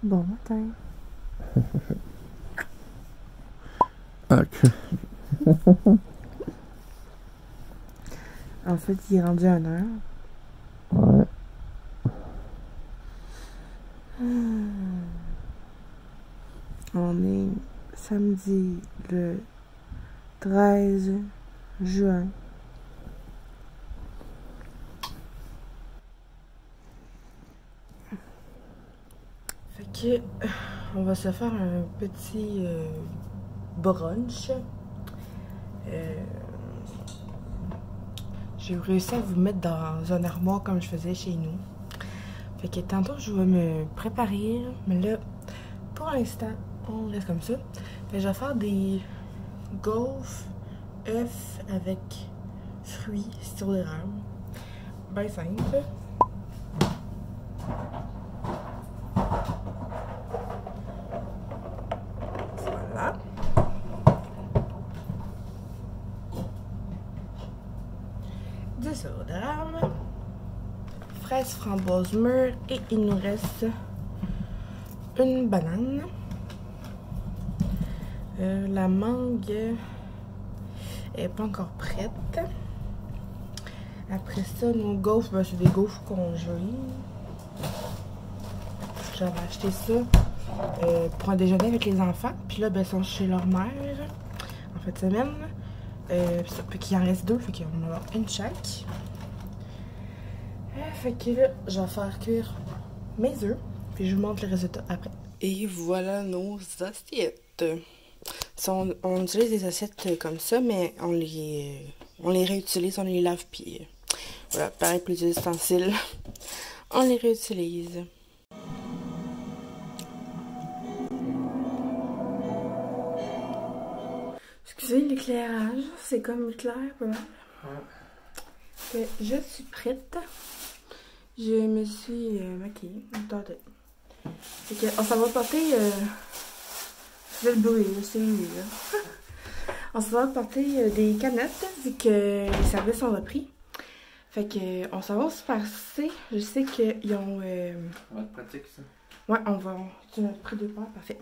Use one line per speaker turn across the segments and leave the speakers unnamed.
Bon matin.
Ok.
En fait, il est rendu à 1h.
Ouais.
On est samedi le 13 juin. Fait que on va se faire un petit brunch. J'ai réussi à vous mettre dans un armoire comme je faisais chez nous. Fait que tantôt je vais me préparer, mais là, pour l'instant, on reste comme ça. Fait que je vais faire des gaufres, œufs avec fruits, sirop d'érable. Ben simple. Voilà. Du sirop d'érable. Fraises, framboises mûres et il nous reste une banane. La mangue est pas encore prête. Après ça, nos gaufres, ben, c'est des gaufres congelées. J'avais acheté ça pour un déjeuner avec les enfants. Puis là, ben, ils sont chez leur mère en fin de semaine. Puis qu'il en reste deux, fait qu'on en a une chaque. Fait que là, je vais faire cuire mes œufs. Puis je vous montre les résultats après. Et voilà nos assiettes. On utilise des assiettes comme ça, mais on les réutilise, on les lave, puis voilà, pareil pour les ustensiles, on les réutilise. Excusez l'éclairage, c'est comme clair pas mal. Ouais. Je suis prête. Je me suis maquillée. Attendez. Fait que, on s'en va porter. Je vais le bruit, c'est lui là. On s'en va porter des canettes vu que les services ont repris. Fait que on s'en va se passer. Je sais qu'ils ont.
Ça va être pratique ça.
Ouais, on va. Tu as pris 2 paires, parfait.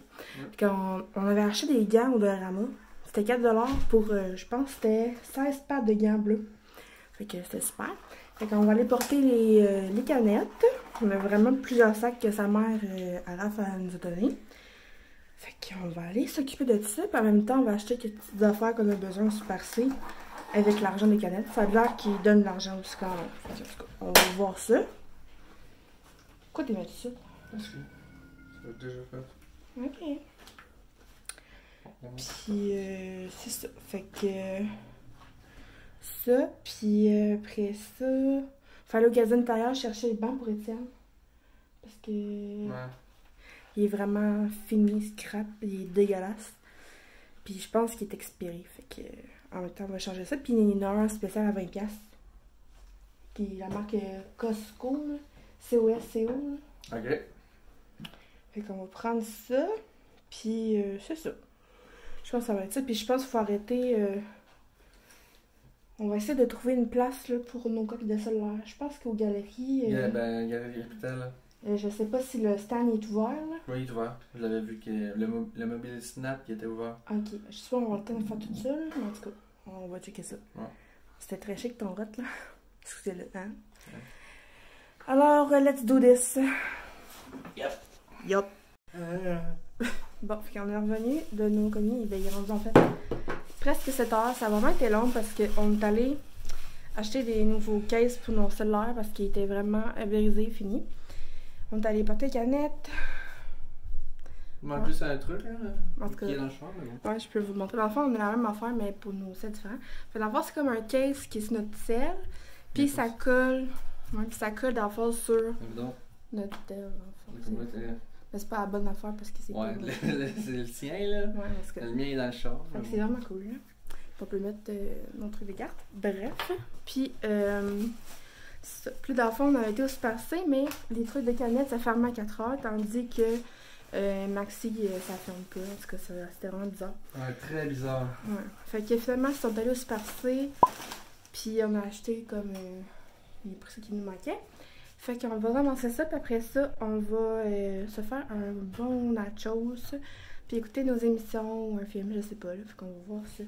Ouais. On avait acheté des gants au Dollarama. C'était 4$ pour, je pense, c'était 16 paires de gants bleus. Fait que c'était super. Fait qu'on va aller porter les canettes. On a vraiment plusieurs sacs que sa mère, Araf, nous a donné. Fait qu'on va aller s'occuper de ça. Puis en même temps, on va acheter quelques petites affaires qu'on a besoin de Super C avec l'argent des canettes. Ça a l'air qu'ils donnent l'argent aussi quand même. En tout cas, on va voir ça. Pourquoi t'es mis ça?
Parce que ça va déjà fait.
Ok. Puis c'est ça. Fait que ça, puis après ça, faut aller au gazon intérieur chercher les bancs pour Étienne. Parce que
Ouais.
il est vraiment fini, scrap, il est dégueulasse. Puis je pense qu'il est expiré. Fait que en même temps, on va changer ça. Puis il y en a un spécial à 20$. Qui est la marque Costco, là. COSCO.
Ok.
Fait qu'on va prendre ça. Puis c'est ça. Je pense que ça va être ça. Puis je pense qu'il faut arrêter. On va essayer de trouver une place là, pour nos coques de cellulaire. Je pense qu'aux galeries.
Galerie Capitale.
Je sais pas si le stand est ouvert. Là.
Oui, il est ouvert. Je l'avais vu que le mobile Snap qui était ouvert.
Ok. Je sais pas, on va avoir le temps de faire tout ça. Là, mais en tout cas, on va checker ça.
Ouais.
C'était très chic ton rote là. Excusez-le, hein? Ouais. Alors, let's do this. Yup. Bon, puis on est revenu de nos commis. Il est rendu en fait presque 7h. Ça a vraiment été long parce qu'on est allé acheter des nouveaux cases pour nos cellulaires parce qu'ils étaient vraiment brisés, finis. On est allé porter les canettes.
Il manque juste un truc, là,
qui
est dans le champ, mais bon.
Ouais, je peux vous montrer. Dans le fond, on a la même affaire, mais pour nos sels différents. Fait dans le fond, c'est comme un case qui est sur notre sel. Puis ça colle. Ouais, puis ça colle dans le fond sur notre tel. Mais c'est pas la bonne affaire parce que c'est
ouais, c'est le tien là.
Ouais, parce que...
Le mien est dans le char.
C'est vraiment cool. Là. On peut mettre nos trucs de cartes. Bref. Puis, plus dans le fond, on avait été au Super C, mais les trucs de canettes, ça ferme à 4h, tandis que Maxi, ça ferme pas. En tout cas, c'était vraiment bizarre.
Ouais, très bizarre.
Ouais. Fait que finalement, ils sont allés au Super C, puis on a acheté comme les prix qui nous manquaient. Fait qu'on va ramasser ça, puis après ça, on va se faire un bon nachos, puis écouter nos émissions ou un film, je sais pas, là, fait qu'on va voir ça.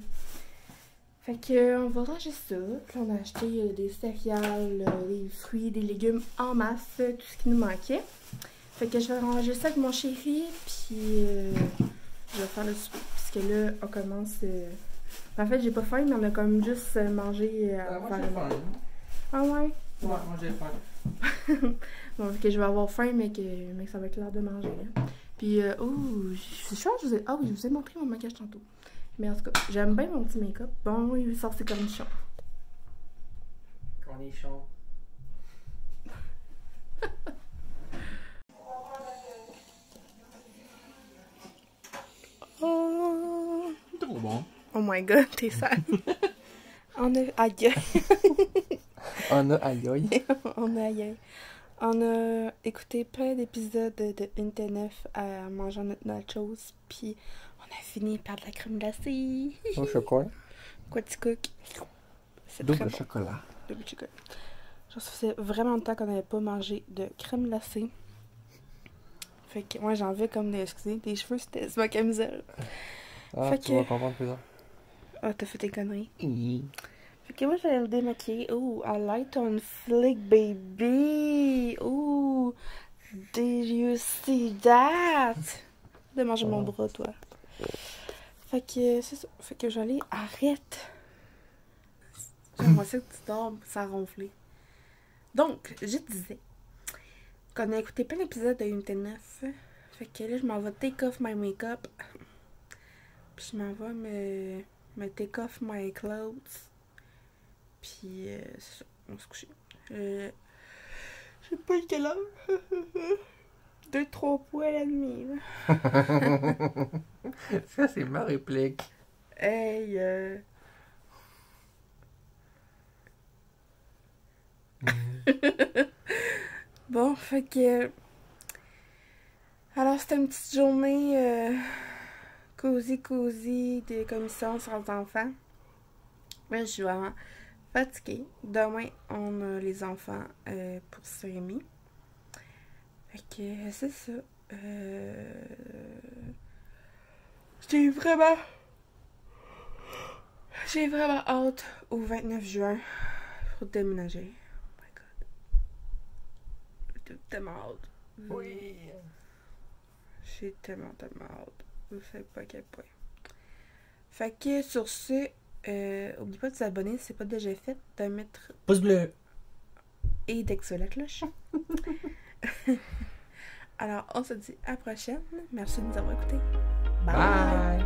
Fait que on va ranger ça, puis on a acheté des céréales, des fruits, des légumes en masse, tout ce qui nous manquait. Fait que je vais ranger ça avec mon chéri, puis je vais faire le souper, puisque là, on commence... En fait, j'ai pas faim, mais on a comme juste mangé...
moi j'ai faim.
Ah ouais?
Ouais, moi j'ai faim.
Bon, fait que je vais avoir faim, mais que ça va être l'heure de manger, là. Puis, je suis je vous ai... Ah oui, je vous ai montré mon maquillage tantôt. Mais en tout cas, j'aime bien mon petit make-up. Bon, il sort ses cornichons.
Cornichons.
Oh,
Trop bon.
oh my god, t'es sale. On a... Aïe.
On a aïe.
On a aïe. On a écouté plein d'épisodes de Internet en mangeant notre nachos, puis on a fini par de la crème glacée.
Au chocolat.
Quoi tu cook? C'est
Double
très bon.
chocolat.
Double chocolat. Genre, ça faisait vraiment longtemps qu'on n'avait pas mangé de crème glacée. Fait que moi, j'en veux comme des... Excusez, des cheveux, c'était ma camisole.
Ah,
Fait
tu
que-
vas comprendre plus tard.
Ah, t'as fait tes conneries. Fait que moi, j'allais me démaquiller. Ooh, I like ton flick, baby. Ooh, did you see that? De manger mon bras, toi. Fait que c'est ça. Fait que j'allais... Arrête. J'aimerais ça que tu dormes sans ronfler. Donc, je disais qu'on a écouté plein d'épisodes de Unité 9. Fait que là, je m'en vais take off my make-up. Puis je m'en vais me take off my clothes. Puis, c'est ça, on va se coucher. Je sais pas quelle heure. 2-3 poils à demi, là.
Ça, c'est ma réplique.
Hey, Bon, fait que... Alors, c'était une petite journée cosy de commission sur les enfants. Là, je suis vraiment fatiguée. Demain, on a les enfants pour cérémonie. Fait que c'est ça. J'ai vraiment hâte au 29 juin pour déménager. Oh my god. J'ai tellement hâte.
Oui.
J'ai tellement hâte. Vous savez pas à quel point. Fait que sur ce, oublie pas de t'abonner si c'est pas déjà fait, de mettre
Pouce bleu.
et d'activer la cloche. Alors, on se dit à la prochaine. Merci de nous avoir écoutés.
Bye.